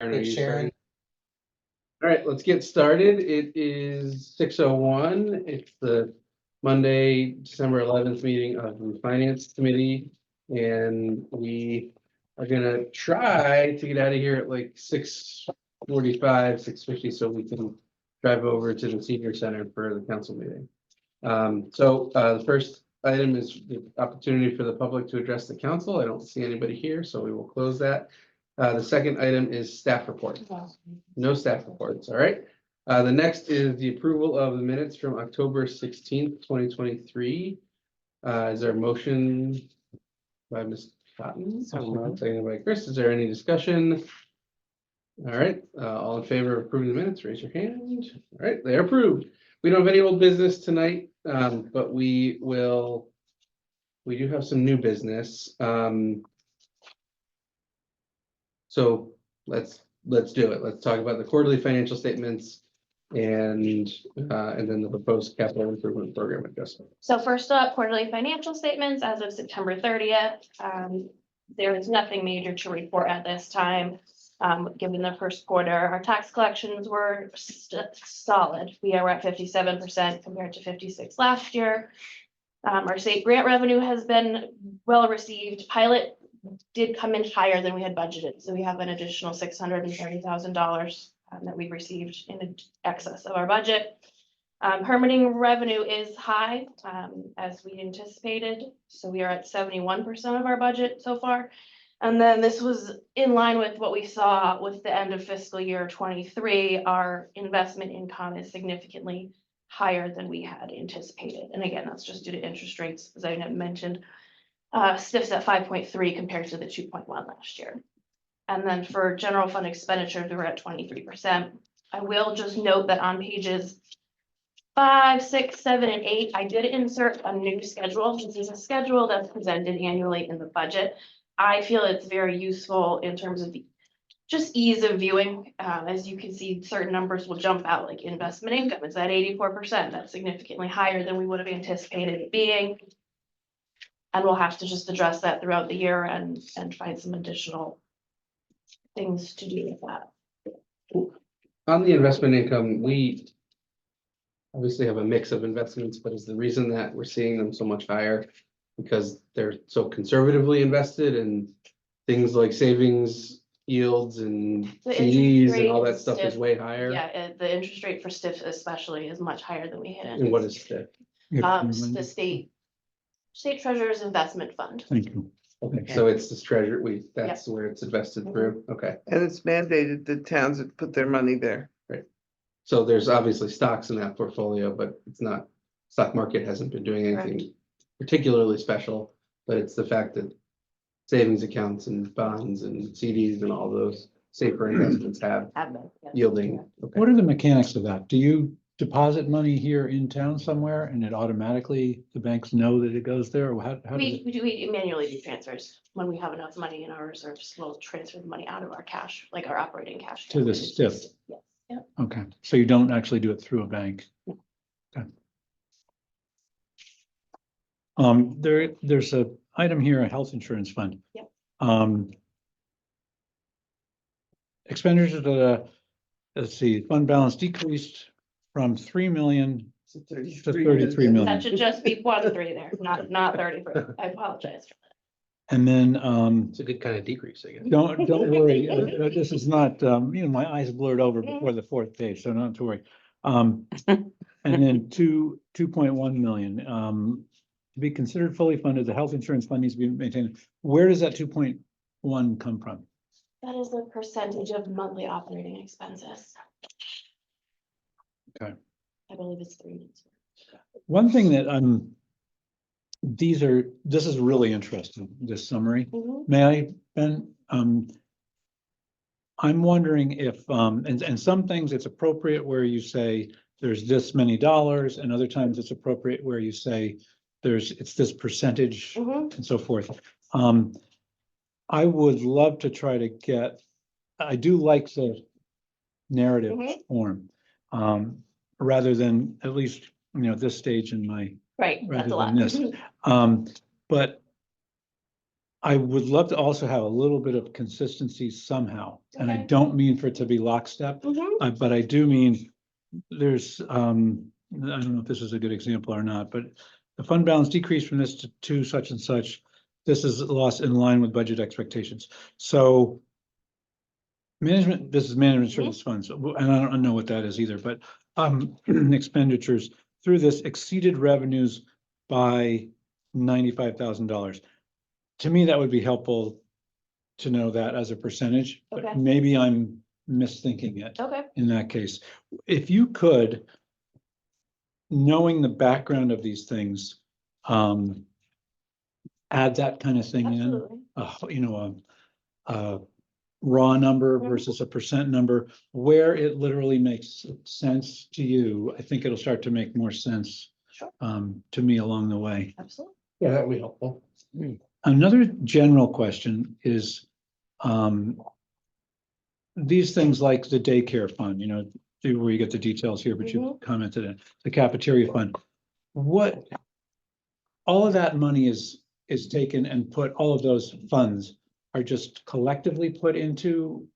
Are you Sharon. starting? All right, let's get started. It is 6:01. It's the Monday, December 11th meeting of the Finance Committee. And we are gonna try to get out of here at like 6:45, 6:50, so we can drive over to the senior center for the council meeting. The first item is the opportunity for the public to address the council. I don't see anybody here, so we will close that. The second item is staff report. No staff reports, all right. The next is the approval of the minutes from October 16th, 2023. Is there a motion by Ms. Cotton? Seconded by Chris. Is there any discussion? All right, all in favor of approving the minutes, raise your hand. All right, they are approved. We don't have any old business tonight, but we do have some new business. So let's do it. Let's talk about the quarterly financial statements and then the proposed capital improvement program adjustment. So first up, quarterly financial statements as of September 30th. There is nothing major to report at this time. Given the first quarter, our tax collections were solid. We are at 57% compared to 56% last year. Our state grant revenue has been well received. Pilot did come in higher than we had budgeted, so we have an additional $630,000 that we've received in excess of our budget. Permitting revenue is high, as we anticipated, so we are at 71% of our budget so far. And then this was in line with what we saw with the end of fiscal year 23. Our investment income is significantly higher than we had anticipated. And again, that's just due to interest rates, as I mentioned. STIF's at 5.3 compared to the 2.1 last year. And then for general fund expenditures, we're at 23%. I will just note that on pages 5, 6, 7, and 8, I did insert a new schedule. This is a schedule that's presented annually in the budget. I feel it's very useful in terms of just ease of viewing. As you can see, certain numbers will jump out, like investment income is at 84%. That's significantly higher than we would have anticipated it being. And we'll have to just address that throughout the year and find some additional things to do with that. On the investment income, we obviously have a mix of investments, but is the reason that we're seeing them so much higher because they're so conservatively invested in things like savings yields and The fees and all that interest stuff rate is way higher? Yeah, the interest rate for STIF especially is much higher than we had anticipated. And what is that? The state treasurer's investment fund. Thank you. Okay, so it's this treasure, that's where it's invested through, okay. And it's mandated that towns that put their money there. So there's obviously stocks in that portfolio, but it's not, stock market hasn't been doing anything particularly special, but it's the fact that savings accounts and bonds and CDs and all those safer investments have yielding. Okay. What are the mechanics of that? Do you deposit money here in town somewhere and it automatically, the banks know that it goes there? Or how does it? We manually do transfers. When we have enough money in our reserves, we'll transfer the money out of our cash, like our operating cash. To the STIF? Yes. Yeah. Okay, so you don't actually do it through a bank? Okay. There's a item here, a health insurance fund. Yep. Expenditures to let's see, fund balance decreased from 3 million To to 33 million. That should just be 1 3 there, not 33. I apologize for that. And then, It's a good kind of decrease, I guess. don't worry, this is not, my eyes blurred over before the fourth page, so not to worry. And then 2.1 million, to be considered fully funded, the health insurance fund needs to be maintained. Where does that 2.1 come from? That is the percentage of monthly operating expenses. Okay. I believe it's 3 months. One thing that this is really interesting, this summary. May I, Ben? I'm wondering if, and some things it's appropriate where you say there's this many dollars, and other times it's appropriate where you say it's this percentage and so forth. I would love to try to get, I do like the narrative form, rather than at least, at this stage in my, Right, that's a lot. rather than this. But I would love to also have a little bit of consistency somehow, and I Okay. don't mean for it to be lockstep. Mhm. But I do mean, there's, I don't know if this is a good example or not, but the fund balance decreased from this to such and such. This is lost in line with budget expectations. So this is management service funds, and I don't know what that is either, but expenditures through this exceeded revenues by $95,000. To me, that would be helpful to know that as a percentage, Okay. but maybe I'm misthinking it Okay, in that case. If you could, knowing the background of these things, add that kind of thing in, absolutely. a raw number Mhm. versus a percent number, where it literally makes sense to you. I think it'll start to make more sense Sure, to me along the way. absolutely. Yeah, that would be helpful. Another general question is, these things like the daycare fund, where you get the details here, but you commented on the cafeteria fund. What, all of that money is taken and put, all of those funds are just collectively put into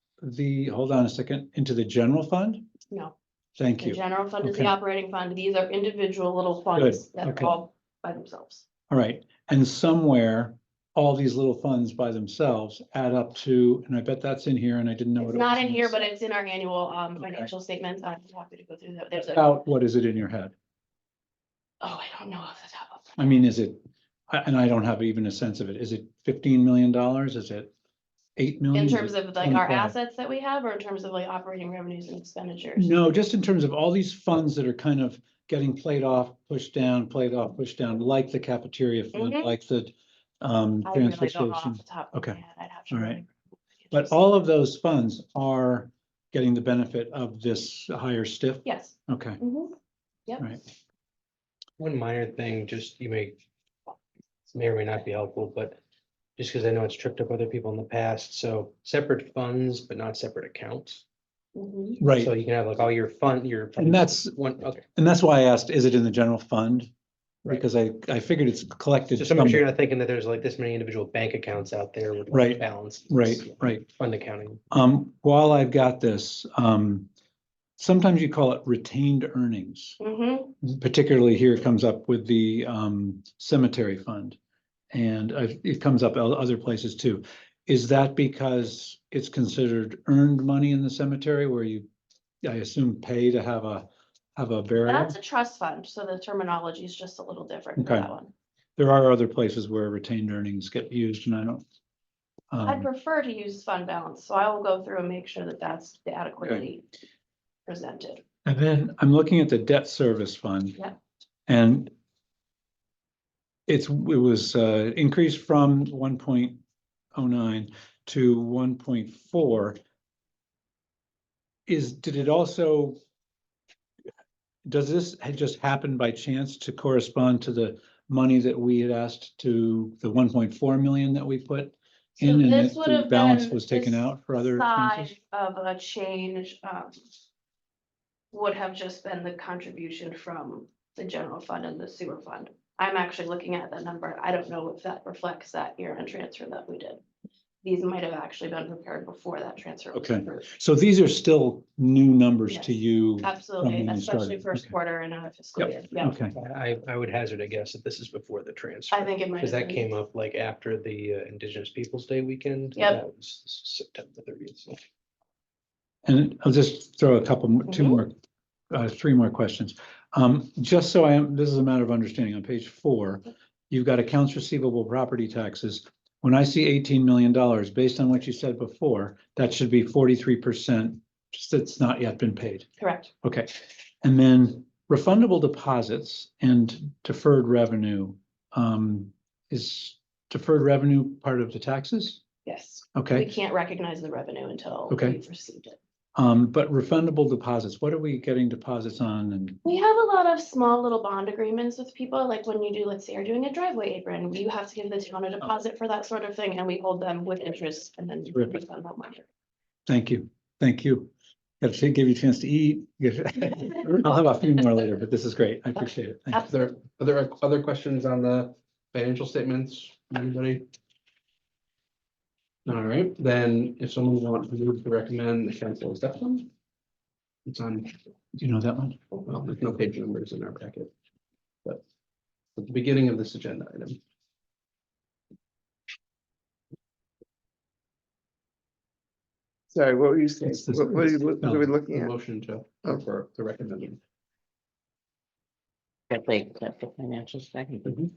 hold on a second, into the general fund? No, Thank the you. general fund is the Okay. operating fund. These are individual little funds that okay. are all by themselves. All right, and somewhere, all these little funds by themselves add up to, and I bet that's in here, and I didn't know. It's what it not was in here, but it's in our annual financial statements. I'm happy to go through that. There's About, what is it in your head? I don't know off the top of I mean, is it, and I don't have even a sense of it, is it $15 million? Is it 8 million? in Is terms it of like our 25? assets that we have, or in terms of like operating revenues and expenditures. No, just in terms of all these funds that are kind of getting played off, pushed down, like the cafeteria fund, Mhm. like the I transfer really don't know station. off the top of Okay. my head. I'd have to. All really- right. But all of those funds are getting the benefit of this higher stiff? Yes. Okay, Mhm. Yep. all right. One minor thing, just may or may not be helpful, but just because I know it's tripped up other people in the past, so separate funds, but not separate accounts. Mhm. So Right, you can have like all your fund, and that's okay, why I asked, is it in the general fund? Right. Because I figured it's collected. just to make sure somewhere. you're not thinking that there's like this many individual bank accounts out there with Right, balance. right. Fund accounting. While I've got this, sometimes you call it retained earnings. Mhm. Particularly here it comes up with the cemetery fund. And it comes up other places too. Is that because it's considered earned money in the cemetery where you, I assume, pay to have a burial? That's a trust fund, so the terminology is just a little different for Okay. that one. There are other places where retained earnings get used, and I don't. I'd prefer to use fund balance, so I will go through and make sure that that's adequately presented. And then I'm looking at the debt service fund. Yeah. And it was increased from 1.09 to 1.4. Did it also, does this had just happened by chance to correspond to the money that we had asked to the 1.4 million that we put So in, and this that would the have balance been was taken this out for other expenses? side of a change, would have just been the contribution from the general fund and the sewer fund. I'm actually looking at that number. I don't know if that reflects that year-end transfer that we did. These might have actually been prepared before that transfer. was Okay. approved. So these are still new numbers to Yes, you? Absolutely, when we especially started. first Okay. quarter in a fiscal year. Yeah, Okay, I would hazard a guess that this is before the transfer. I think it might. Because have that been. came up like after the Indigenous Peoples' Day weekend. Yep. That was September 30th. So. and I'll just throw a couple, three more questions. Just so this is a matter of understanding, on page 4, you've got accounts receivable property taxes. When I see $18 million, based on what you said before, that should be 43% that's not yet been paid. Correct. Okay, and then refundable deposits and deferred revenue. Is deferred revenue part of the taxes? Yes. Okay. We can't recognize the revenue until Okay. we've received it. But refundable deposits, what are we getting deposits on? And We have a lot of small little bond agreements with people, like when you do, let's say you're doing a driveway apron, you have to give the town a deposit for that sort of thing, and we hold them with interest and then Terrific. refund that money. thank you. Got to give you a chance to eat. I'll have a few more later, but this is great. I appreciate it. Thank you. Absolutely. Are there other questions on the financial statements? Anybody? All right, then if someone wants to move to recommend the council accept them. It's on, Do you know that one? well, there's no page numbers in our packet. But at the beginning of this agenda item. Sorry, what were you saying? It's this- What are you, what are we no. looking The at? motion to, Oh. for the recommending. That they accept the financial statement. Mhm.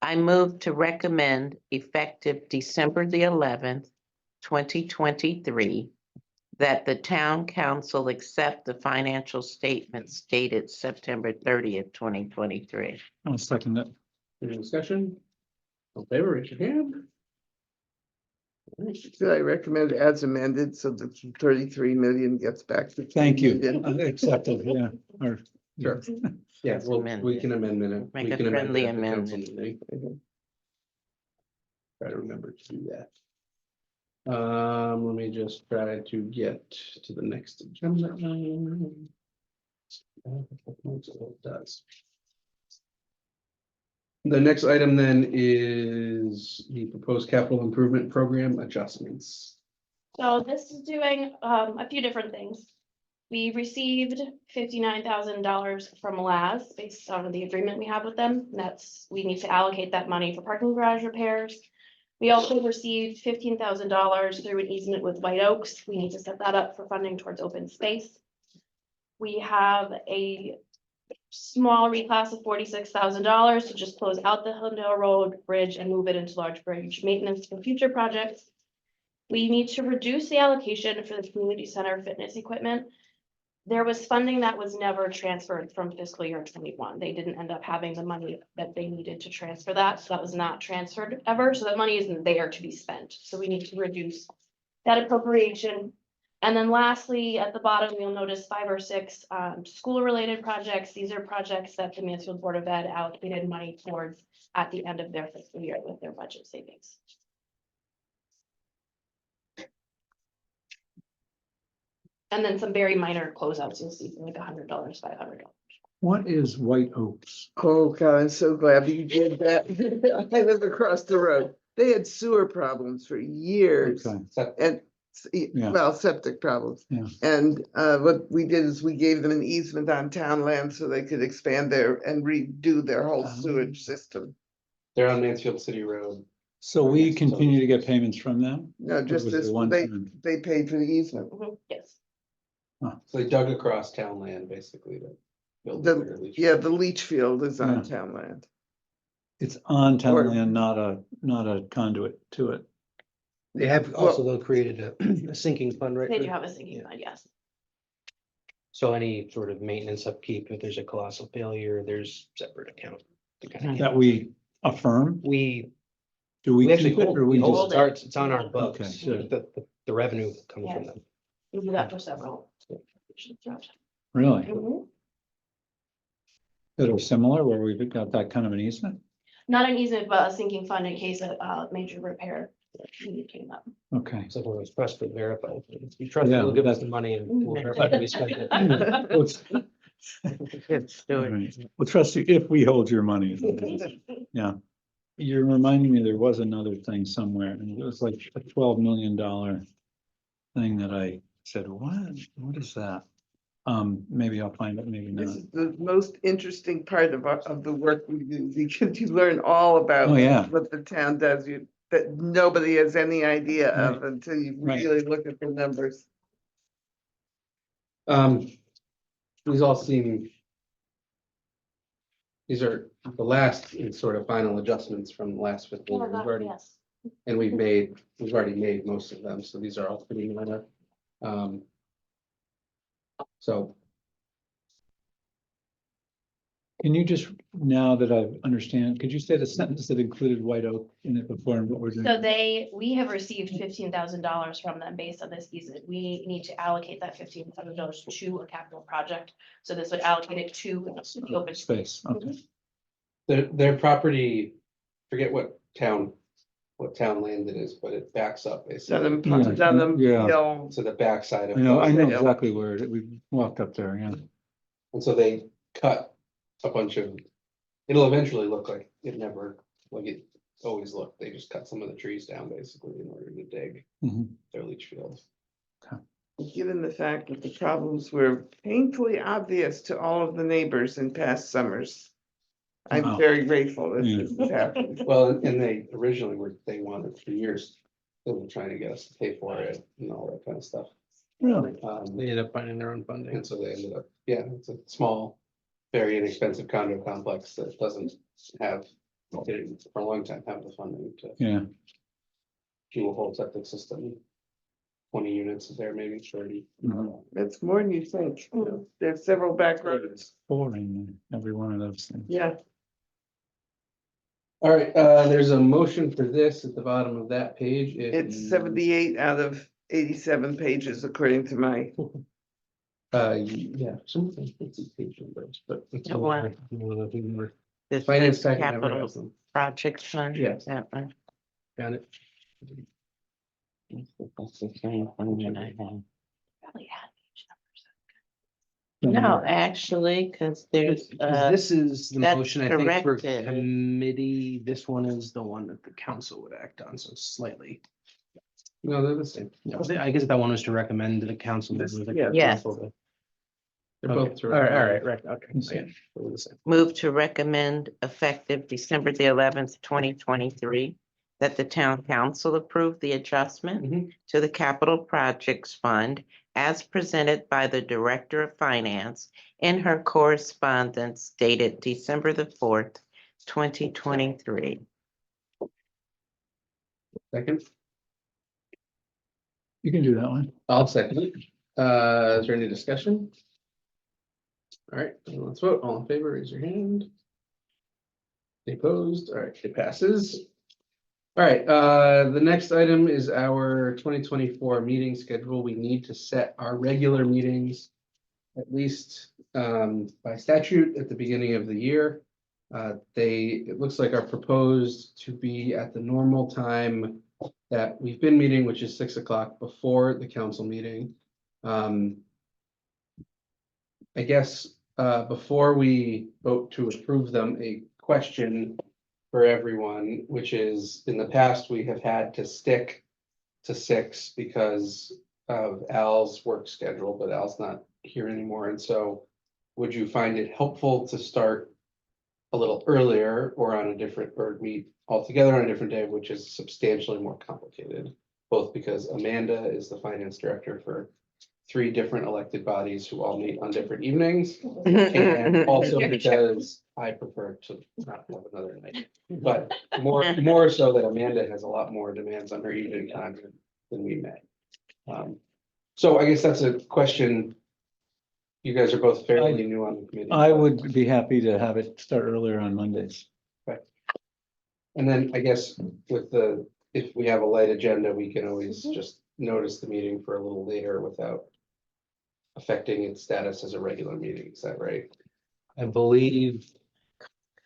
I move to recommend effective December the 11th, 2023, that the town council accept the financial statements dated September 30th, 2023. I'll second that. Any discussion? All in favor, raise your hand. All right. Should I recommend as amended so the 33 million gets back to? 3 Thank you. million? Accepted, yeah. Or- Sure. Yeah, As well, we amended. can amend it. Make we a can amend friendly it at the council amendment. meeting. Mhm. Try to remember to do that. Let me just try to get to the next agenda. item. It does. The next item then is the proposed capital improvement program adjustments. So this is doing a few different things. We received $59,000 from LAS based on the agreement we have with them. That's, we need to allocate that money for parking garage repairs. We also received $15,000 through an easement with White Oaks. We need to set that up for funding towards open space. We have a small reclass of $46,000 to just close out the Hillendale Road Bridge and move it into large bridge maintenance for future projects. We need to reduce the allocation for the community center fitness equipment. There was funding that was never transferred from fiscal year 21. They didn't end up having the money that they needed to transfer that, so that was not transferred ever, so that money isn't there to be spent. So we need to reduce that appropriation. And then lastly, at the bottom, you'll notice 5 or 6 school-related projects. These are projects that the Mansfield Board of Ed allocated money towards at the end of their fiscal year with their budget savings. And then some very minor closeouts, you'll see like $100, $500. What is White Oaks? Oh, God, I'm so glad you did that. I live across the road. They had sewer problems for years Okay, and, Yeah. well, septic problems. Yeah. And what we did is we gave them an easement on town land so they could expand their and redo their whole sewage system. They're on Mansfield City Road. so we continue to get payments from them? No, Or just was it this, one they, time? they paid for the easement. Yes. So they dug across town land basically to build. The- bigger leach Yeah, field. the leach field is on Yeah. town land. It's on Or- town land, not a conduit to it. They have also though created a sinking fund, right? They do have a sinking fund, yes. So any sort of maintenance upkeep, if there's a colossal failure, there's separate account. to kind of- That we affirm? We, Do we we actually keep it hold, or we we hold, just? it's on our Okay, books, good. the revenue comes from Yes. them. We do that for several. Really? Mhm. That are similar where we've got that kind of an easement? Not an easement, but a sinking fund in case a major repair need came up. Okay. It's like one of those trust but verify. You trust, Yeah, we'll give us that's- the money and we'll verify that we spent it. Let's do it. Right. We'll trust you if we hold your money. Yeah. You're reminding me there was another thing somewhere and it was like a $12 million thing that I said, what is that? Maybe I'll find it, maybe This not. is the most interesting part of the work we do, because you learn all about Oh, yeah. what the town does, that nobody has any idea of Right. until you Right. really look at the numbers. These all seem. These are the last and sort of final adjustments from the last fiscal year. We've already, Yes. and we've already made most of them, so these are all pretty minor. So, Can you just, now that I understand, could you say the sentence that included White Oak in it before and what we're doing? So we have received $15,000 from them based on this easement. We need to allocate that $15,000 to a capital project. So this would allocate it to the open space. Space, okay. their property, forget what town land it is, but it backs up Down basically. the, down the Yeah. hill. To the backside of. I know Yeah. exactly where it, we walked up there, yeah. And so they cut a bunch of, it'll eventually look like it never, like it always look. They just cut some of the trees down basically in order to dig Mhm. their leach field. Given the fact that the problems were painfully obvious to all of the neighbors in past summers. I'm Wow. very grateful that Yeah. this has happened. Well, and they originally they wanted for years, they were trying to get us to pay for it and all that kind of stuff. Really? They ended up finding their own funding. And so they ended up, yeah, it's a small, very inexpensive condo complex that doesn't have, didn't for a long time have the funding to Yeah, do a whole septic system. 20 units there, maybe 30. Mhm. That's more than you think. You know, there's several back roads. boring, every one of those things. Yeah, All right, there's a motion for this at the bottom of that page. If it's you- 78 out of 87 pages according to my, Yeah, something, it's a page numbers, but. it's Yeah, all well, right. This Finance is packet never capital has them. project fund. Yes. That one. Got it. That's the same thing that I have. Probably had page No, actually, because there's, 'Cause this is the that's motion, I think, for corrected. committee. This one is the one that the council would act on, so slightly. No, they're the same. No, I guess that one was to recommend to the council. members of the Yeah. Yes. council to- They're Okay. both. All right, right, okay. Okay. Yeah, they're the same. move to recommend effective December the 11th, 2023, that the town council approve the adjustment Mhm. to the capital projects fund as presented by the Director of Finance in her correspondence dated December the 4th, 2023. Second, You can do that one. I'll second it. Is there any discussion? All right, let's vote. All in favor, raise your hand. Any opposed? All right, it passes. All right, the next item is our 2024 meeting schedule. We need to set our regular meetings at least by statute at the beginning of the year. It looks like are proposed to be at the normal time that we've been meeting, which is 6 o'clock before the council meeting. I guess before we vote to approve them, a question for everyone, which is in the past, we have had to stick to 6 because of Al's work schedule, but Al's not here anymore. And so would you find it helpful to start a little earlier or on a different, or meet altogether on a different day, which is substantially more complicated? Both because Amanda is the finance director for 3 different elected bodies who all meet on different evenings. And also because I prefer to not have another night, but more so that Amanda has a lot more demands on her evening time than we may. So I guess that's a question. You guys are both fairly new on the committee. I would be happy to have it start earlier on Mondays. And then I guess if we have a light agenda, we can always just notice the meeting for a little later without affecting its status as a regular meeting. Is that right? I believe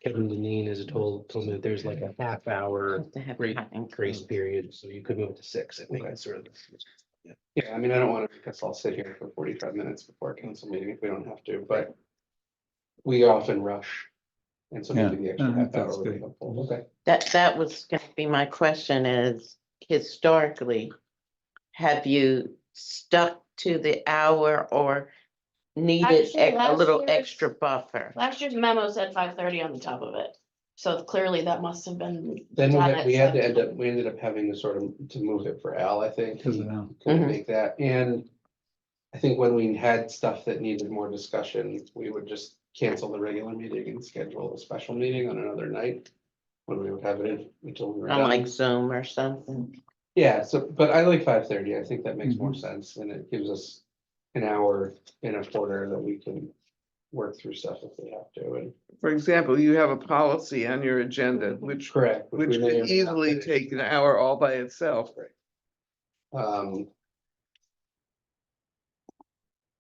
Kevin Deneen has told me that there's like a half hour grace period, so you could move it to 6. I think that's sort of. Yeah, I mean, I don't want to make us all sit here for 45 minutes before a council meeting if we don't have to, but we often rush. And so maybe the Yeah, extra I think half hour that's would be good. helpful. Okay. That was gonna be my question is, historically, have you stuck to the hour or needed Actually, a last little year's- extra buffer? Last year's memo said 5:30 on the top of it, so clearly that must have been. Then done at we some- ended up having to sort of to move it for Al, I think. Because of that. Couldn't Mhm. make that, and I think when we had stuff that needed more discussion, we would just cancel the regular meeting and schedule a special meeting on another night. When we would have it until we were On like done. Zoom or something? Yeah, so, but I like 5:30, I think that makes more Mhm. sense, and it gives us an hour in a quarter that we can work through stuff if we have to, and. for example, you have a policy on your agenda, which Correct. which we may or could may not easily finish. take an hour all by itself.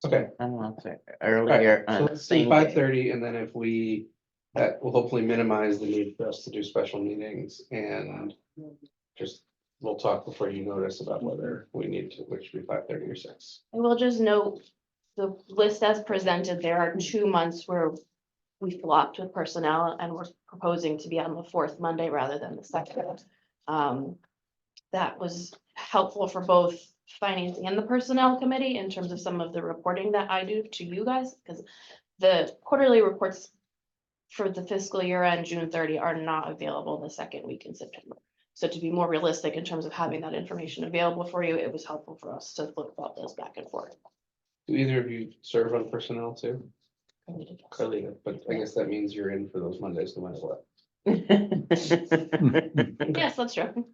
Okay. I want to All right, earlier so on the let's do same 5:30, day. and then if that will hopefully minimize the need for us to do special meetings and just, we'll talk before you notice about whether we need to, which would be 5:30 or 6. I will just note, the list as presented, there are 2 months where we flopped with personnel and we're proposing to be on the fourth Monday rather than the second. That was helpful for both finance and the personnel committee in terms of some of the reporting that I do to you guys, because the quarterly reports for the fiscal year end June 30 are not available the second week in September. So to be more realistic in terms of having that information available for you, it was helpful for us to look about those back and forth. Do either of you serve on personnel too? Carlita, but I guess that means you're in for those Mondays no matter what. Yes, that's true.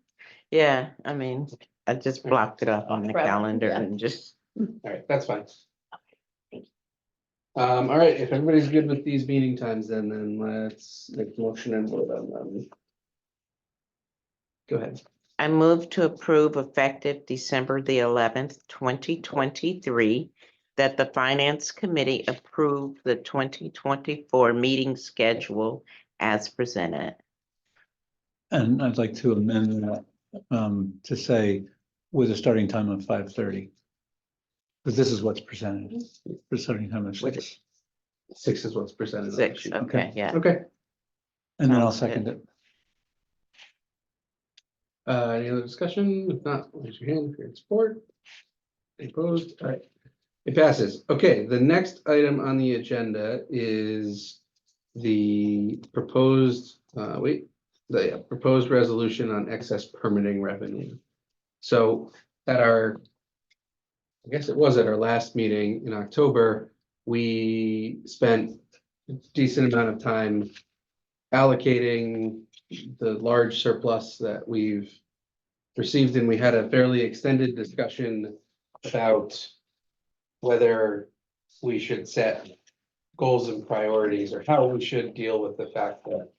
Yeah, I mean, I just blocked it up on the Right, calendar yeah. and just, All right, that's fine. Thank All right, if everybody's good with these meeting times, then let's make the motion and vote on them. Go ahead. I move to approve effective December the 11th, 2023, that the Finance Committee approve the 2024 meeting schedule as presented. And I'd like to amend that, to say with a starting time of 5:30. Because this is what's presented, the starting time of 6. 6 is what's presented. on the 6, sheet. okay, yeah. Okay, And then I'll Sounds good. second it. any other discussion? If not, raise your hand if you're in support. Any opposed? All right. It passes. Okay, the next item on the agenda is the proposed, the proposed resolution on excess permitting revenue. So at our, I guess it was at our last meeting in October, we spent a decent amount of time allocating the large surplus that we've received, and we had a fairly extended discussion about whether we should set goals and priorities, or how we should deal with the fact that,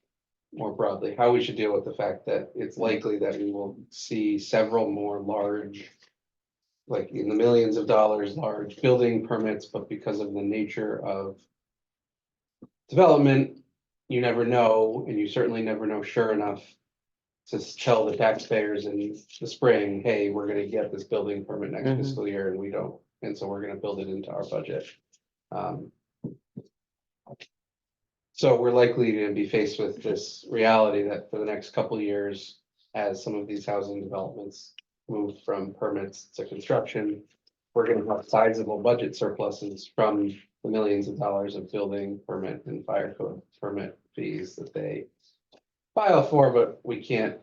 more broadly, how we should deal with the fact that it's likely that we will see several more large, like in the millions of dollars, large building permits, but because of the nature of development, you never know, and you certainly never know sure enough to tell the taxpayers in the spring, hey, we're gonna get this building permit next Mhm. fiscal year, and we don't, and so we're gonna build it into our budget. So we're likely to be faced with this reality that for the next couple of years, as some of these housing developments move from permits to construction, we're gonna have sizable budget surpluses from the millions of dollars of building permit and fire code permit fees that they file for, but we can't.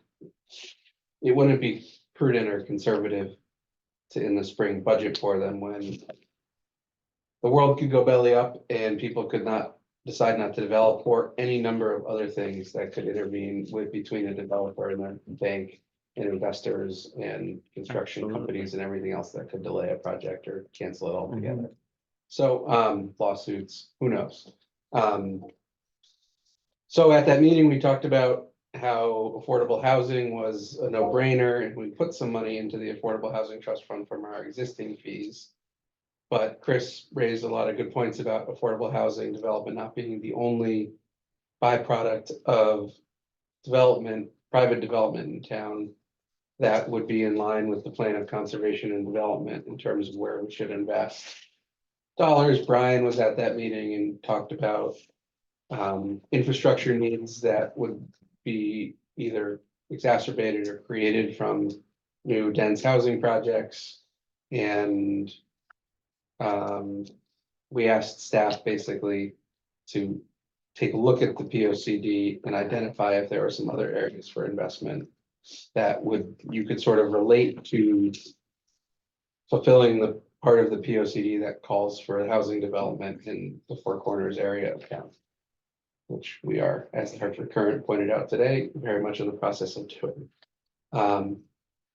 It wouldn't be prudent or conservative to in the spring budget for them when the world could go belly up and people could not decide not to develop, or any number of other things that could intervene with between a developer and their bank and investors and construction companies and everything else that could delay a project or cancel it altogether. So lawsuits, who knows? So at that meeting, we talked about how affordable housing was a no-brainer, and we put some money into the Affordable Housing Trust Fund from our existing fees. But Chris raised a lot of good points about affordable housing development not being the only byproduct of development, private development in town that would be in line with the plan of conservation and development in terms of where we should invest dollars. Brian was at that meeting and talked about infrastructure needs that would be either exacerbated or created from new dense housing projects. And we asked staff basically to take a look at the POCD and identify if there are some other areas for investment that you could sort of relate to fulfilling the part of the POCD that calls for housing development in the Four Corners area of town, which we are, as the Hartford Current pointed out today, very much in the process of doing.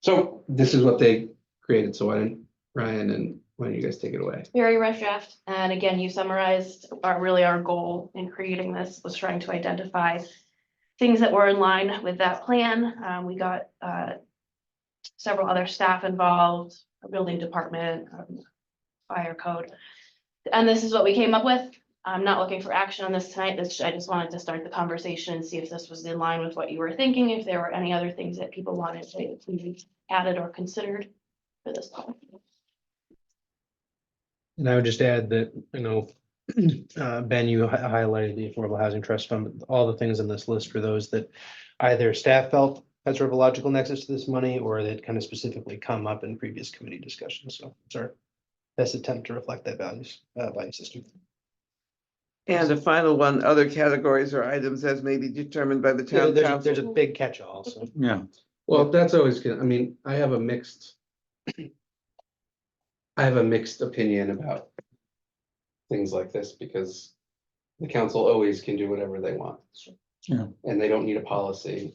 So this is what they created. So why don't Ryan and why don't you guys take it away? Very rough draft, and again, you summarized our goal in creating this was trying to identify things that were in line with that plan. We got several other staff involved, our building department, fire code. And this is what we came up with. I'm not looking for action on this tonight. I just wanted to start the conversation and see if this was in line with what you were thinking, if there were any other things that people wanted to be added or considered for this policy. And I would just add that, Ben, you highlighted the Affordable Housing Trust Fund, but all the things on this list for those that either staff felt had sort of a logical nexus to this money or that kind of specifically come up in previous committee discussions. So it's our best attempt to reflect that value system. And the final one, other categories or items as may be determined by the Yeah, town there's a council. big catch-all, so. Yeah, Well, that's always good. I mean, I have a mixed opinion about things like this because the council always can do whatever they want. Yeah. And they don't need a policy.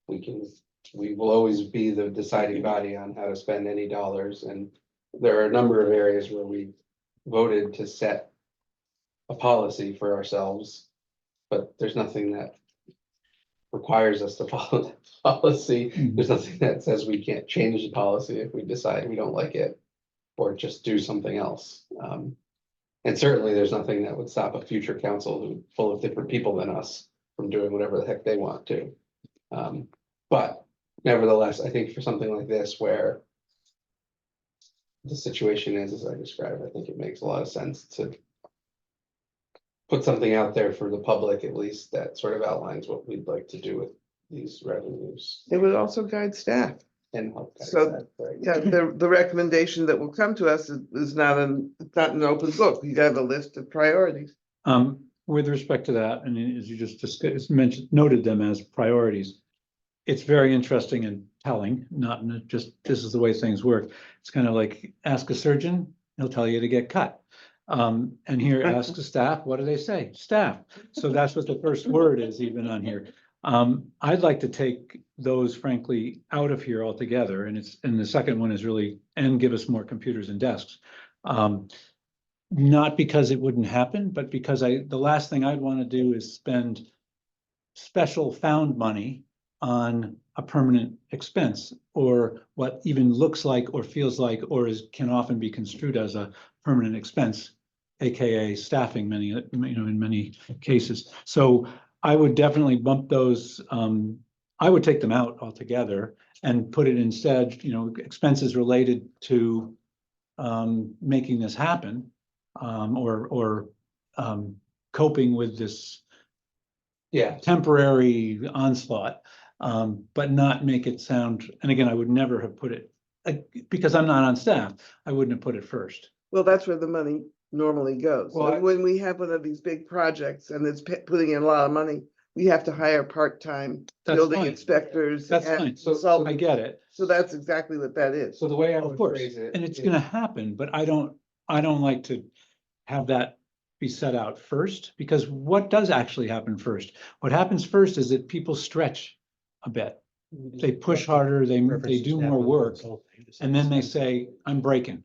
We will always be the deciding body on how to spend any dollars, and there are a number of areas where we voted to set a policy for ourselves, but there's nothing that requires us to follow that policy. Mhm. There's nothing that says we can't change the policy if we decide we don't like it, or just do something else. And certainly there's nothing that would stop a future council full of different people than us from doing whatever the heck they want to. But nevertheless, I think for something like this where the situation is as I described, I think it makes a lot of sense to put something out there for the public, at least, that sort of outlines what we'd like to do with these revenues It would also guide staff. and help. guide So, that, right? Yeah, the recommendation that will come to us is not it's not an open book. You have a list of priorities. with respect to that, and as you just mentioned, noted them as priorities. It's very interesting and telling, not just, this is the way things work. It's kind of like, ask a surgeon, he'll tell you to get cut. And here, ask the staff, what do they say? Staff. So that's what the first word is even on here. I'd like to take those frankly out of here altogether, and the second one is really, and give us more computers and desks. Not because it wouldn't happen, but because the last thing I'd want to do is spend special found money on a permanent expense, or what even looks like or feels like or can often be construed as a permanent expense, AKA staffing in many cases. So I would definitely bump those. I would take them out altogether and put it instead, expenses related to making this happen, or coping with this Yeah, temporary onslaught, but not make it sound, and again, I would never have put it, because I'm not on staff, I wouldn't have put it first. Well, that's where the money normally goes. Well, And when we have one of these big projects and it's putting in a lot of money, we have to hire part-time That's building fine. inspectors. That's and fine. So- I consultants. get it. So that's exactly what that is. so the way I Of would course, phrase it. and it's is- gonna happen, but I don't like to have that be set out first, because what does actually happen first? What happens first is that people stretch a bit. They push harder, they do more work, and then they say, I'm breaking.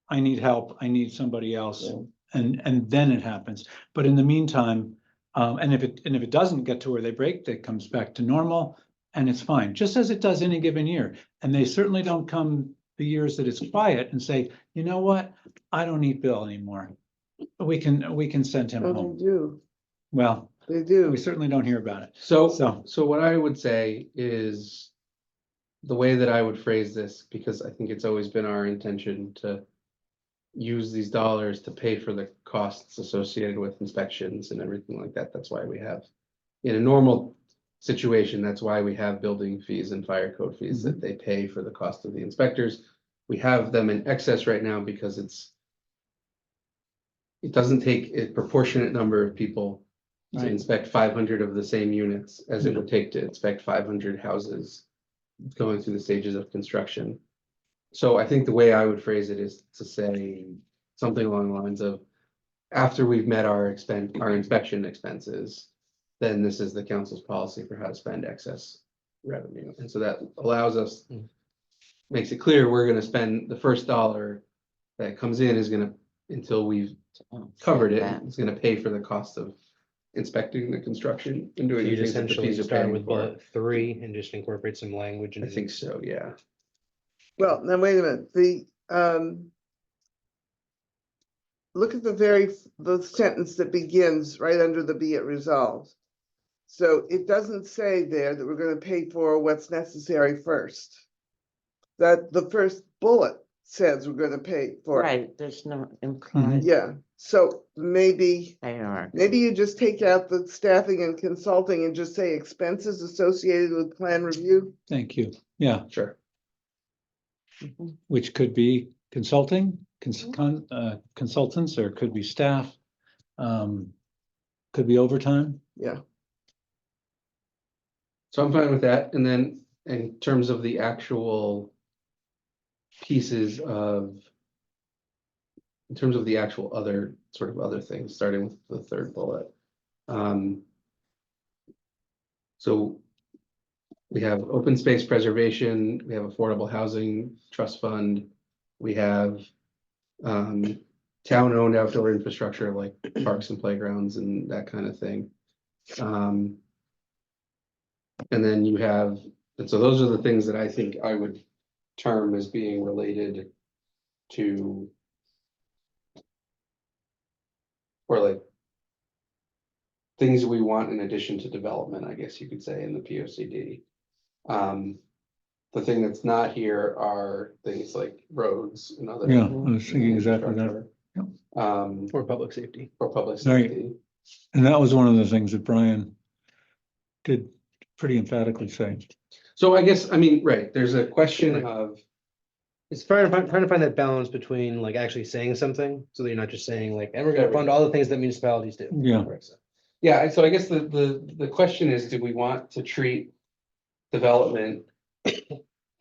I need help, I need somebody else, and then it happens. But in the meantime, and if it doesn't get to where they break, that comes back to normal, and it's fine, just as it does any given year. And they certainly don't come the years that it's quiet and say, you know what, I don't need Bill anymore. We can send him Oh, home. they do, Well, they do. we certainly don't hear about it. So So- what I would say is the way that I would phrase this, because I think it's always been our intention to use these dollars to pay for the costs associated with inspections and everything like that. That's why we have, in a normal situation, that's why we have building fees and fire code fees that they pay for the cost of the inspectors. We have them in excess right now because it doesn't take a proportionate number of people to Right. inspect 500 of the same units as it would take to inspect 500 houses going through the stages of construction. So I think the way I would phrase it is to say something along the lines of, after we've met our inspection expenses, then this is the council's policy for how to spend excess revenue. And so that allows us, makes it clear, we're gonna spend the first dollar that comes in is gonna, until we've covered it, it's gonna pay for the cost of inspecting the construction and doing the You'd things that the essentially fees are start paying with for. bullet 3 and just incorporate some language. I think so, yeah. Well, now wait a minute, look at the sentence that begins right under the be it resolved. So it doesn't say there that we're gonna pay for what's necessary first. That the first bullet says we're gonna pay for it. Right, there's no implied Yeah, so maybe AR. you just take out the staffing and consulting and just say expenses associated with plan review. Thank you. Yeah, Sure. which could be consulting, Mm-hmm. consultants, or it could be staff. Could be overtime. Yeah, So I'm fine with that. And then in terms of the actual pieces of, in terms of the actual other, sort of other things, starting with the third bullet. So we have open space preservation, we have affordable housing trust fund, we have town-owned outdoor infrastructure like parks and playgrounds and that kind of thing. And then you have, and so those are the things that I think I would term as being related to, or like things we want in addition to development, I guess you could say, in the P O C D. The thing that's not here are things like roads and other. Yeah, I was thinking exactly that. infrastructure. Or public safety. For public Right. safety. And that was one of the things that Brian did pretty emphatically say. So I guess, I mean, right, there's a question of, It's trying to find that balance between like actually saying something, so that you're not just saying like, and we're gonna fund all the things that municipalities do. Yeah, yeah, so I guess the question is, do we want to treat development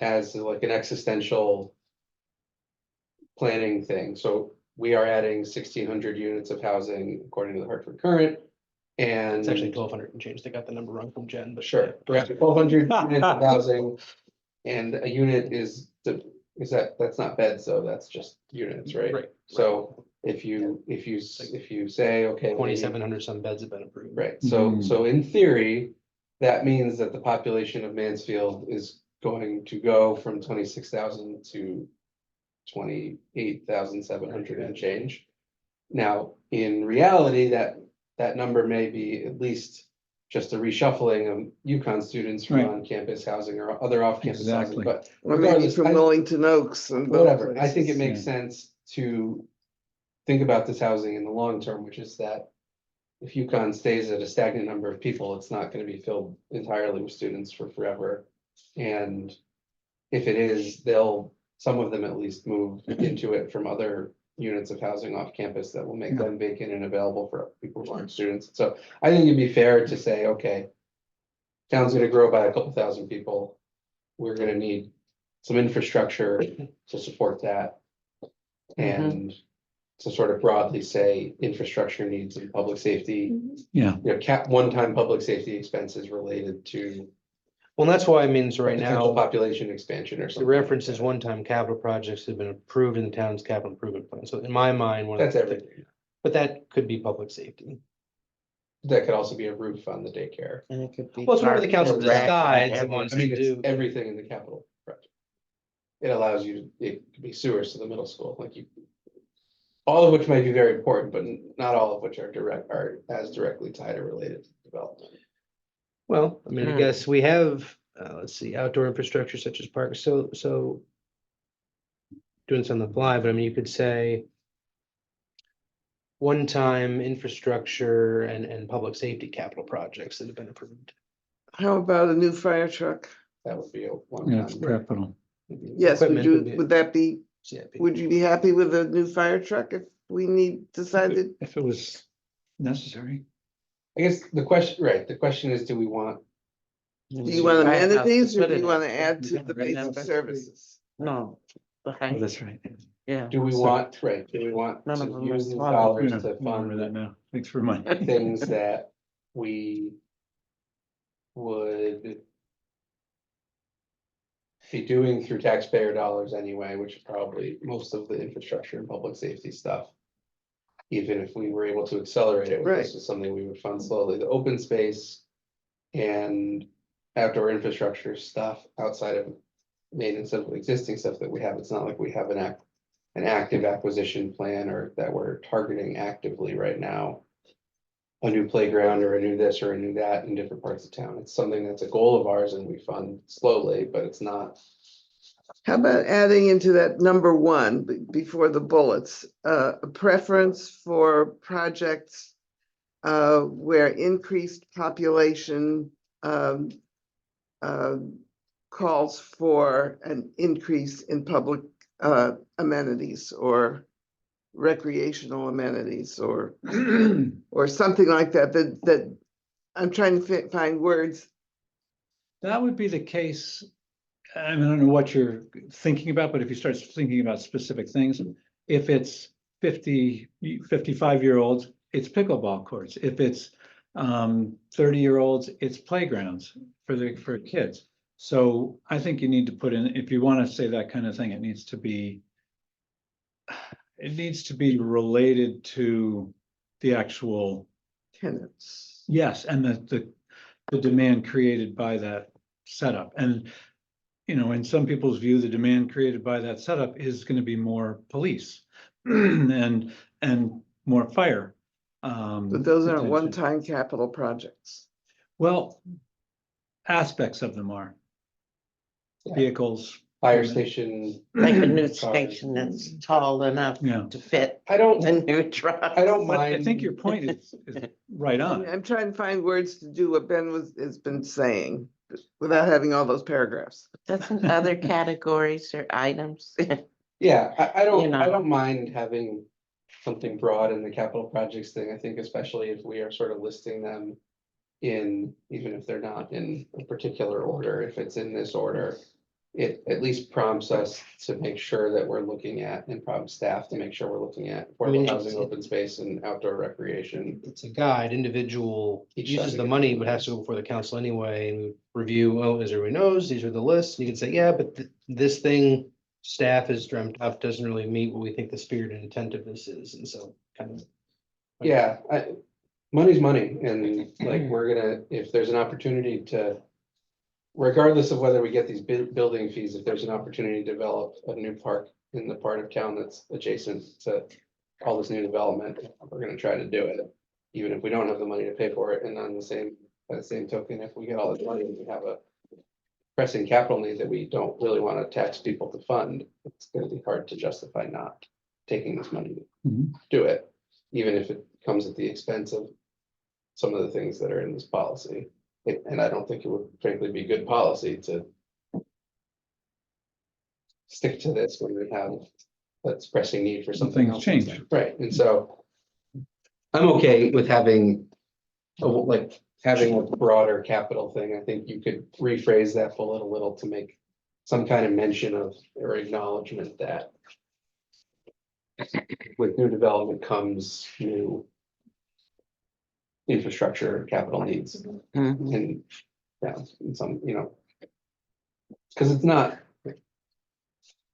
as like an existential planning thing? So we are adding 1,600 units of housing according to the Hartford Current. And It's actually 1,200 and change. They got the number wrong from Jen, but sure, we're at 1,200 units of housing. And a unit that's not beds though, that's just units, right? Right. So if you say, okay. 2,700 some beds have been approved. Right, so, Mhm. so in theory, that means that the population of Mansfield is going to go from 26,000 to 28,700 and change. Now, in reality, that number may be at least just a reshuffling of UConn students from Right. on-campus housing or other off-campus housing, Exactly. but or maybe regardless, from I- Wellington Oaks and. both whatever, I think it places. makes Yeah. sense to think about this housing in the long term, which is that if UConn stays at a stagnant number of people, it's not gonna be filled entirely with students for forever. And if it is, some of them at least move into it from other units of housing off campus that will make them vacant and available for people who aren't students. So I think it'd be fair to say, okay, town's gonna grow by a couple thousand people. We're gonna need some infrastructure to support that. And to sort of broadly say infrastructure needs and public safety, yeah, one-time public safety expenses related to Well, that's why I mean, so right potential now, population expansion or the something. reference is one-time capital projects that have been approved in the town's capital improvement plan. So in my mind, one of That's the- everything. But that could be public safety. That could also be a roof on the daycare. And it could be. Well, it's whatever the parks council and rec, decides it whatever. wants I mean, to it's do. everything in the capital project. It allows you, it could be sewers to the middle school, all of which might be very important, but not all of which are as directly tied or related to development. Well, I mean, I Hmm. guess we have, let's see, outdoor infrastructure such as parks, so. Doing this on the fly, but I mean, you could say. One-time infrastructure and public safety capital projects that have been approved. How about a new fire truck? That would be a one yeah, it's time. capital. Yes, would that be, CIP. would you be happy with a new fire truck if we decided? If it was necessary. I guess the question is, do we want, Do you want Right, amenities or put do it you in. want to add to Yeah, the right basic now. services? No. Oh, Okay, that's right. yeah. do we want None of to them use are these small. dollars Yeah, to I remember that fund now. Thanks for reminding. things that we would be doing through taxpayer dollars anyway, which is probably most of the infrastructure and public safety stuff. Even if we were able to accelerate it, this is something we would fund slowly, the open space and outdoor infrastructure stuff outside of maintenance of existing stuff that we have. It's not like we have an active acquisition plan or that we're targeting actively right now. A new playground or a new this or a new that in different parts of town. It's something that's a goal of ours and we fund slowly, but it's not How about adding into that number one, before the bullets, a preference for projects where increased population calls for an increase in public amenities or recreational amenities or something like that, that I'm trying to find words. That would be the case. I mean, I don't know what you're thinking about, but if you start thinking about specific things, if it's 55-year-olds, it's pickleball courts. If it's 30-year-olds, it's playgrounds for kids. So I think you need to put in, if you want to say that kind of thing, it needs to be related to the actual, Tenants. yes, and the demand created by that setup. And you know, in some people's view, the demand created by that setup is going to be more police and more fire. But those aren't attention. one-time capital projects. Well, aspects of them are vehicles. Fire station. Like a new cars. station that's tall enough Yeah, to fit I don't, the new truck. I don't but I mind. think your point is right on. I'm trying to find words to do what Ben has been saying without having all those paragraphs. Doesn't other categories or items? Yeah, I You don't, I know. don't mind having something broad in the capital projects thing. I think especially if we are sort of listing them in, even if they're not in a particular order, if it's in this order, it at least prompts us to make sure that we're looking at, and prompts staff to make sure we're looking at mean, affordable housing, open space and outdoor recreation. It's a guide, individual Each uses side the of it. money, would have to go before the council anyway and review, oh, as everyone knows, these are the lists. You can say, yeah, but this thing staff has dreamt up doesn't really meet what we think the spirit and intent of this is, and so kind of. Yeah, money's money, and like, we're gonna, if there's an opportunity to. Regardless of whether we get these building fees, if there's an opportunity to develop a new park in the part of town that's adjacent to all this new development, we're gonna try to do it. Even if we don't have the money to pay for it, and on by the same token, if we get all this money, we have a pressing capital need that we don't really want to tax people to fund, it's gonna be hard to justify not taking this money to Mhm. do it, even if it comes at the expense of some of the things that are in this policy. And I don't think it would frankly be good policy to stick to this when we have that pressing need for something Things else. change. Right, and so I'm okay with having having a broader capital thing. I think you could rephrase that bullet a little to make some kind of mention of or acknowledgement that with new development comes new infrastructure, capital needs. Mhm. And yeah, and some, because it's not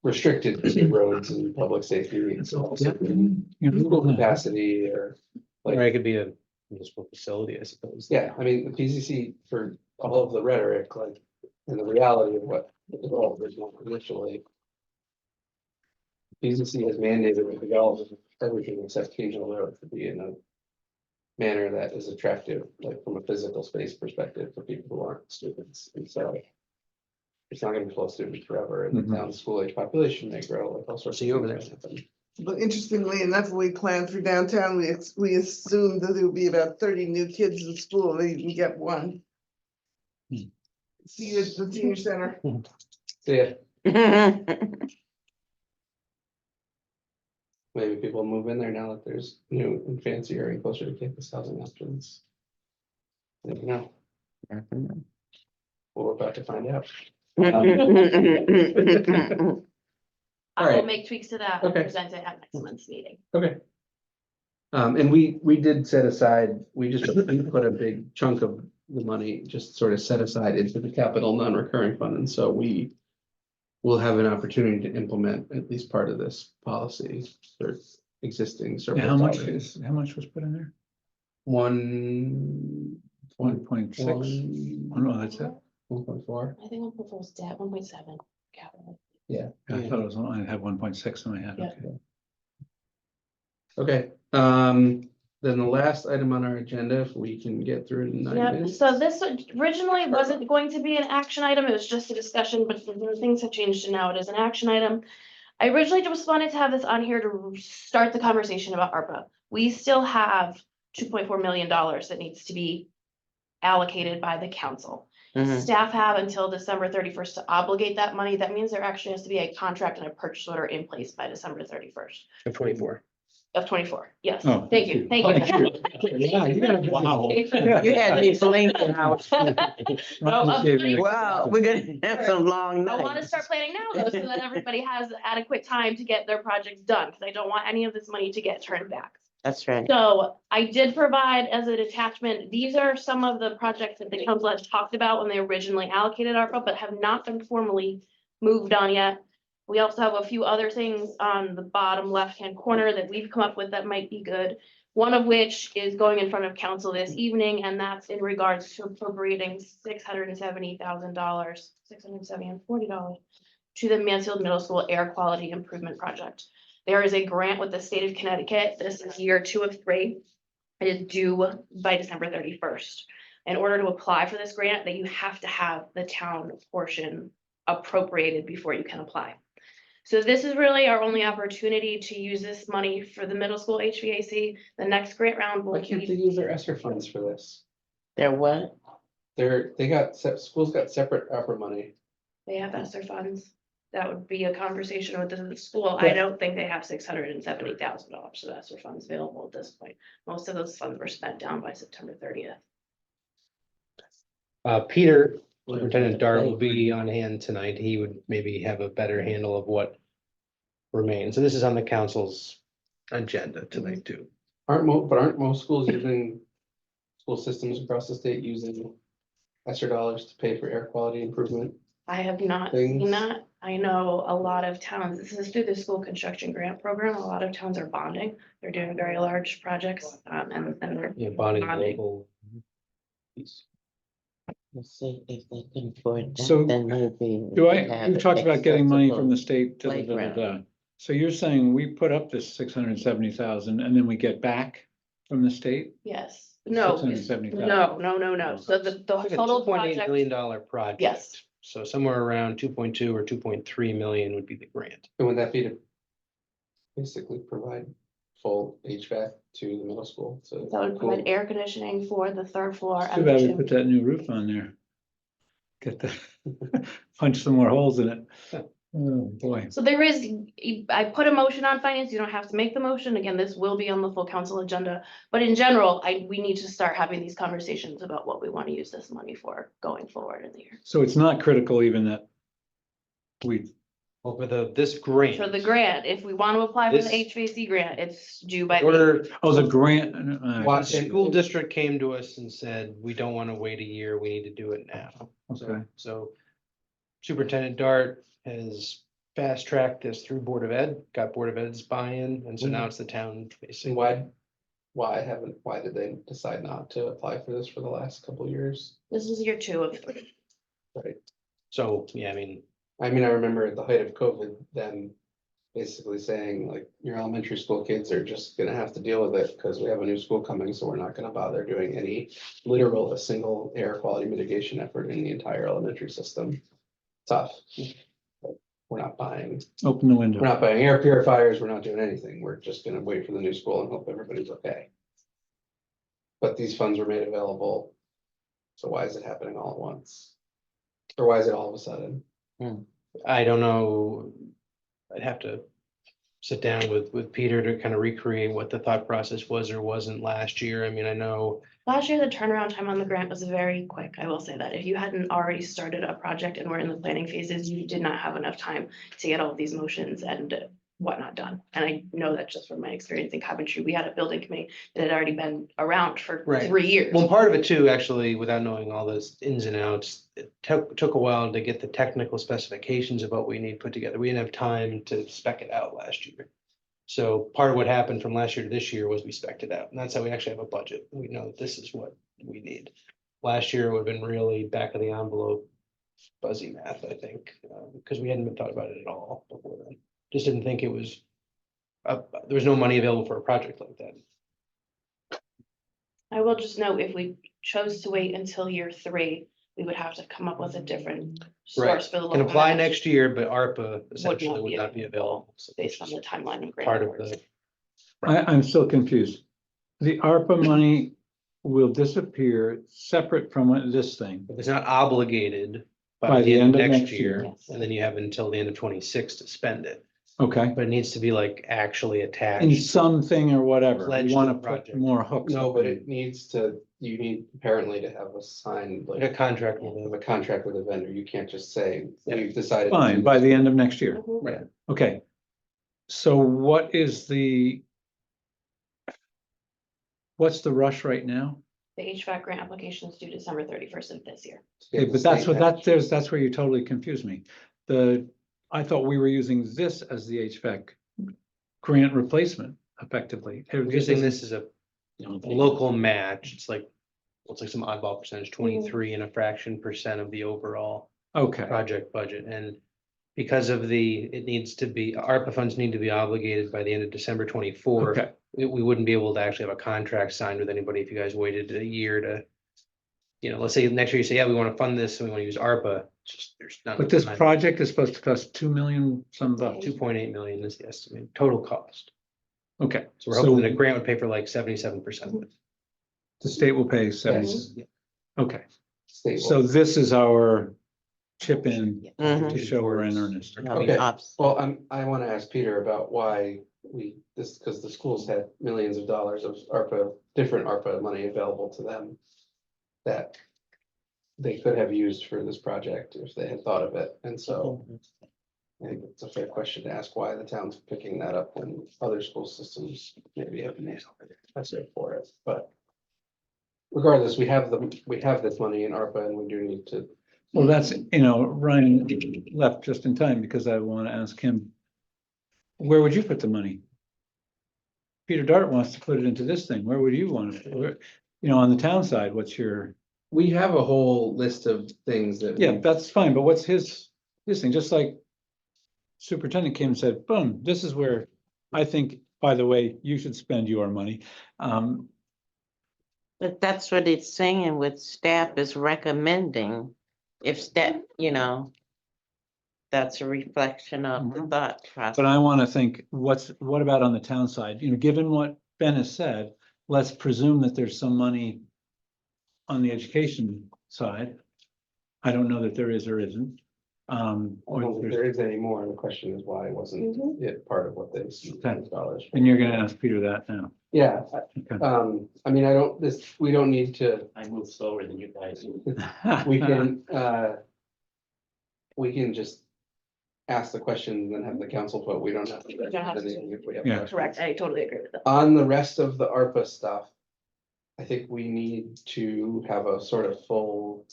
restricted to roads and public safety. It's also school capacity or Or like, it could be a municipal facility, I suppose. yeah, I mean, the PCC for all of the rhetoric, like, and the reality of what the developers want initially. PCC has mandated the development of everything except Angel Road to be in a manner that is attractive, like from a physical space perspective for people who aren't students, and so. It's not gonna be full of students forever, and the Mhm. town's school age population may grow, like all sorts of. See you over things there. might happen. But interestingly enough, when we planned for downtown, we assumed that there would be about 30 new kids in school, and they didn't get one. Hmm. See you at the senior center. So yeah, maybe people move in there now that there's new and fancier and closer to campus housing options. You never know, well, we're about to find out. I will Alright. make tweaks to that and Okay. present it at next month's meeting. Okay. And we did set aside, we put a big chunk of the money just sort of set aside into the capital non-recurring fund, and so we. Will have an opportunity to implement at least part of this policy for existing Yeah, surplus. how much dollars. how much was put in there? 1.6. Oh, no, that's it. 1.4. I think one proposed debt, 1.7 capital. Yeah. I thought it was, I had 1.6 in my head. Yeah. Okay. Okay, then the last item on our agenda, if we can get through it in 9 Yep, minutes. so this originally wasn't going to be an action item, it was just a discussion, but things have changed and now it is an action item. I originally just wanted to have this on here to start the conversation about ARPA. We still have $2.4 million that needs to be allocated by the council. Mhm. Staff have until December 31st to obligate that money. That means there actually has to be a contract and a purchase order in place by December 31st of 24. of 24. Yes, Oh, thank you, thank you. Yeah, you gotta- wow. You had me blinking out. No, Gave me- Wow, we're gonna have some long I want to nights. start planning now though, so that everybody has adequate time to get their projects done, because I don't want any of this money to get turned back. That's right. So I did provide as an attachment, these are some of the projects that the council has talked about when they originally allocated ARPA, but have not been formally moved on yet. We also have a few other things on the bottom left-hand corner that we've come up with that might be good. One of which is going in front of council this evening, and that's in regards to appropriating $670,000, $640 to the Mansfield Middle School Air Quality Improvement Project. There is a grant with the state of Connecticut. This is year 2 of 3. It is due by December 31st. In order to apply for this grant, that you have to have the town portion appropriated before you can apply. So this is really our only opportunity to use this money for the middle school HVAC. The next grant round will Why can't they be, use their ESSER funds for this? There what? Schools got separate ARPA money. they have ESSER funds. That would be a conversation with the school. I Yeah. don't think they have $670,000 of ESSER funds available at this point. Most of those funds were spent down by September 30th. Peter, Superintendent Dart will be on hand tonight. He would maybe have a better handle of what remains. So this is on the council's agenda tonight too. Aren't most schools using, school systems across the state using ESSER dollars to pay for air quality improvement? I have not seen Things. that. I know a lot of towns, this is through the school construction grant program. A lot of towns are bonding. They're doing very large projects, and they're Yeah, bonding Bonding. local. piece. Let's see if they can afford So, that, then maybe. You talked about getting money from the state. Playground. So you're saying we put up this 670,000 and then we get back from the state? yes, no, 670,000. no. So the Like a total $2.8 project, million project. Yes. So somewhere around 2.2 or 2.3 million would be the grant. And would that be to basically provide full HVAC to the middle school? So that would provide air conditioning for the 3rd floor. Too and bad the we gym. put that new roof on there. Get the, punch some more holes in it. Oh, boy. So there is, I put a motion on finance, you don't have to make the motion, again, this will be on the full council agenda. But in general, we need to start having these conversations about what we want to use this money for going forward in the year. So it's not critical even that we, Well, for this grant. For the grant, if we want to apply for the This- HVAC grant, it's due by. In order, oh, the grant. the school district came to us and said, we don't want to wait a year, we need to do it now. Okay. So Superintendent Dart has fast tracked this through Board of Ed, got Board of Ed's buy-in, and so now it's the town So basically. why did they decide not to apply for this for the last couple of years? This is year 2 of 3. So, yeah, I mean, I mean, I remember at the height of COVID, them basically saying like, your elementary school kids are just gonna have to deal with it because we have a new school coming, so we're not gonna bother doing any a single air quality mitigation effort in the entire elementary system. Tough. But we're not buying Open the window. We're not buying air purifiers, we're not doing anything, we're just gonna wait for the new school and hope everybody's okay. But these funds were made available, so why is it happening all at once? Or why is it all of a sudden? I don't know. I'd have to sit down with Peter to kind of recreate what the thought process was or wasn't last year. I mean, I know. Last year, the turnaround time on the grant was very quick, I will say that. If you hadn't already started a project and were in the planning phases, you did not have enough time to get all of these motions and whatnot done. And I know that just from my experience in Coventry, we had a building committee that had already been around for Right. 3 years. Well, part of it too, actually, without knowing all those ins and outs, it took a while to get the technical specifications of what we need put together. We didn't have time to spec it out last year. So part of what happened from last year to this year was we spec'd it out, and that's how we actually have a budget. We know that this is what we need. Last year would have been really back of the envelope fuzzy math, I think, because we hadn't been thought about it at all before then. Just didn't think it was, there was no money available for a project like that. I will just note, if we chose to wait until year 3, we would have to come up with a different Right. source for the Can local apply match next year, but ARPA essentially would be not be available. So based on the timeline and grant part of awards. the, I'm still confused. The ARPA money will disappear separate from this thing. if it's not obligated by the end of next year, Yes. and then you have until the end of 26 to spend it. Okay, But it needs to be like actually in attached. something or whatever, Pledge we to want the to put project. more hooks. No, up but in. it needs to, you need apparently to have a signed, Like a like, contract with of them. a contract with a vendor. You can't just say, Yeah. we've decided. to Fine, do by this." the end of next year. Mhm. Right. Okay. So what's the rush right now? The HVAC grant application is due December 31st of this year. Get Okay, the but that's state what match. that's where you totally confused me. I thought we were using this as the HVAC grant replacement effectively. We're using this as a local match. It's like, what's like some oddball percentage, 23 and a fraction % of the overall Okay, project budget. And because of it needs to be, ARPA funds need to be obligated by the end of December 24. okay, We wouldn't be able to actually have a contract signed with anybody if you guys waited a year to, let's say next year you say, yeah, we want to fund this and we want to use ARPA. It's just, there's not. but this project is supposed to cost 2 million some bucks. 2.8 million is the estimate, total cost. Okay, So we're hoping that a so grant would pay for like 77%. the state will pay 70. Yes. Okay, State so will. this is our chip in Mhm. to show we're in earnest. Okay. Ops. Well, I want to ask Peter about why because the schools had millions of dollars of different ARPA money available to them that they could have used for this project if they had thought of it. And so I think it's a fair question to ask why the town's picking that up when other school systems maybe have been necessary for it, but regardless, we have this money in ARPA and we do need to. Well, that's, Ryan left just in time because I want to ask him, where would you put the money? Peter Dart wants to put it into this thing. Where would you want to, on the town side, what's your, We have a whole list of things that. yeah, that's fine, but what's his thing? Just like superintendent came and said, boom, this is where I think, by the way, you should spend your money. But that's what it's saying with staff is recommending. If staff, that's a reflection of the Mhm. thought But process. I want to think, what about on the town side? Given what Ben has said, let's presume that there's some money on the education side. I don't know that there is or isn't. I don't Or think there's, there is any more. The question is why wasn't Mhm. it part of what they spent dollars? for? and you're gonna ask Peter that now. Yeah, Okay. I mean, we don't need to, I move slower than you guys. we can just ask the question and then have the council vote. We don't have to. don't have to. if we have Yeah. questions. Correct, I totally agree with that. On the rest of the ARPA stuff, I think we need to have a sort of full,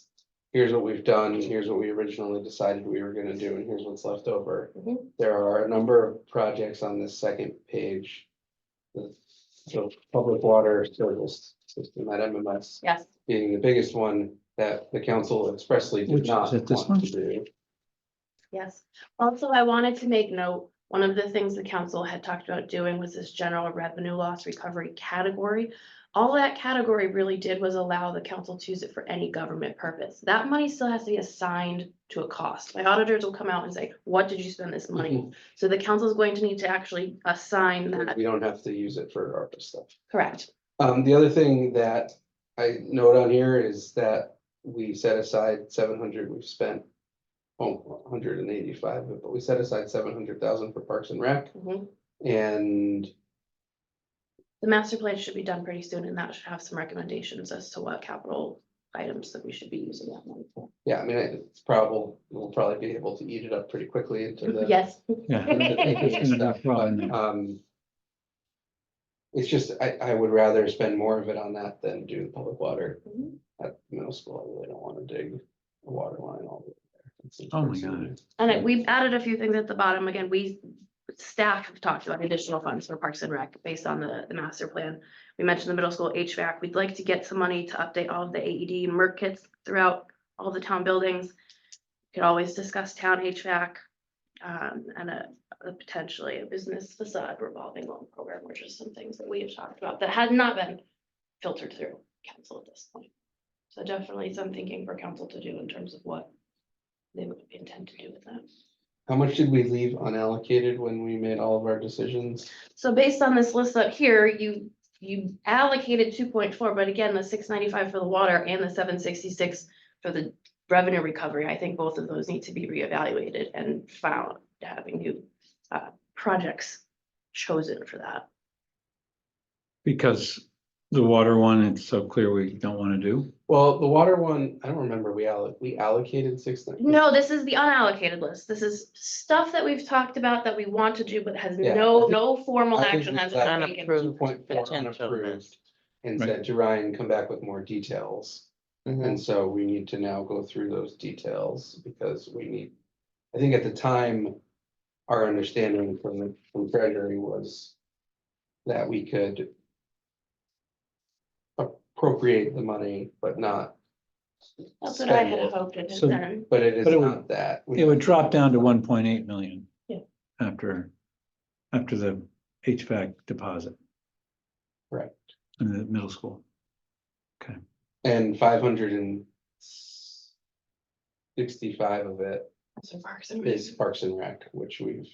here's what we've done, here's what we originally decided we were gonna do, and here's what's left over. Mhm. There are a number of projects on this second page. The public water service system at MMS Yes, being the biggest one that the council expressly did Which, not is it this want one? to do. yes. Also, I wanted to make note, one of the things the council had talked about doing was this general revenue loss recovery category. All that category really did was allow the council to use it for any government purpose. That money still has to be assigned to a cost. My auditors will come out and say, what did you spend this money? So the council is going to need to actually assign that. We don't have to use it for ARPA stuff. Correct. The other thing that I note on here is that we set aside 700, we've spent. 185, but we set aside 700,000 for Parks and Rec Mhm. and The master plan should be done pretty soon, and that should have some recommendations as to what capital items that we should be using that money for. yeah, I mean, it's probable, we'll probably be able to eat it up pretty quickly into the. Yes. Yeah. It's gonna be a problem. It's just, I would rather spend more of it on that than do public water Mhm. at middle school. I really don't want to dig a water line all the way there. It's Oh my expensive. God. And we've added a few things at the bottom. Again, staff have talked about additional funds for Parks and Rec based on the master plan. We mentioned the middle school HVAC. We'd like to get some money to update all of the AED and MERT kits throughout all the town buildings. Could always discuss town HVAC, and a potentially a business facade revolving loan program, which is some things that we have talked about that had not been filtered through council at this point. So definitely some thinking for council to do in terms of what they would intend to do with that. How much did we leave unallocated when we made all of our decisions? So based on this list up here, you allocated 2.4, but again, the 695 for the water and the 766 for the revenue recovery, I think both of those need to be reevaluated and found, having new projects chosen for that. Because the water one, it's so clear we don't want to do. Well, the water one, I don't remember, we allocated 690. No, this is the unallocated list. This is stuff that we've talked about that we want to do, but has Yeah, I no, think- no formal I think action we has left been taken. Unapproved 2.4 potential unapproved list. and Right. said to Ryan, come back with more details. Mhm. And so we need to now go through those details because we need, I think at the time, our understanding from Treasury was that we could appropriate the money, but not, That's what I had spend it. hoped it had So- been. but it is But it would- not that. We It would have to- drop down to 1.8 million. Yeah. After the HVAC deposit. Correct. In the middle school. And 565 of it So Parks and Rec. is Parks and Rec, which we've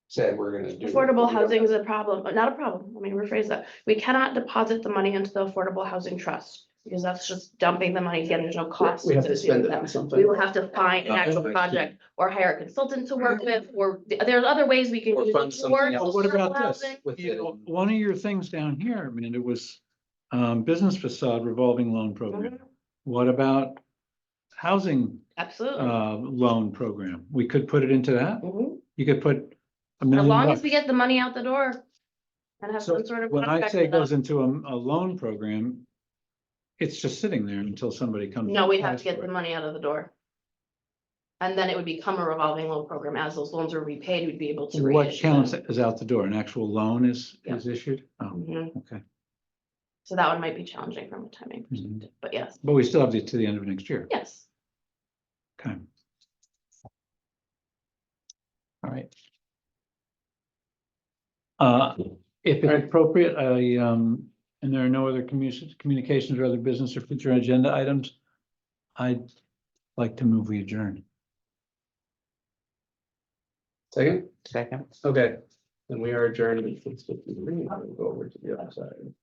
said we're gonna do. Affordable housing is a problem, but not a problem. Let me rephrase that. We cannot deposit the money into the Affordable Housing Trust because that's just dumping the money. Again, there's no cost. We have to associated spend with it that. on something. We will have to find an I actual see. project or hire a consultant to work with, or there's other ways we can Or use fund it something towards else. What about affordable this? housing. With You it. know, one of your things down here, I mean, it was business facade revolving loan program. Mhm. What about housing Absolutely. loan program? We could put it into that. Mhm. You could put $1 As million long as bucks. we get the money out the door and have So some sort of. when I contract say with them. goes into a loan program, it's just sitting there until somebody comes. No, we have applies to get for the it. money out of the door. And then it would become a revolving loan program. As those loans are repaid, we'd be able to. What reissue counts them. is out the door? An actual loan is Yeah. issued? Oh, Mhm. okay. So that one might be challenging from a timing Mhm. perspective, but yes, But we still have to the end of next year. yes. Okay. All right. If it's appropriate, and there are no other communications or other business or future agenda items, I'd like to move we adjourn. Second, Second. okay, then we are adjourned. Let's go over to the other side.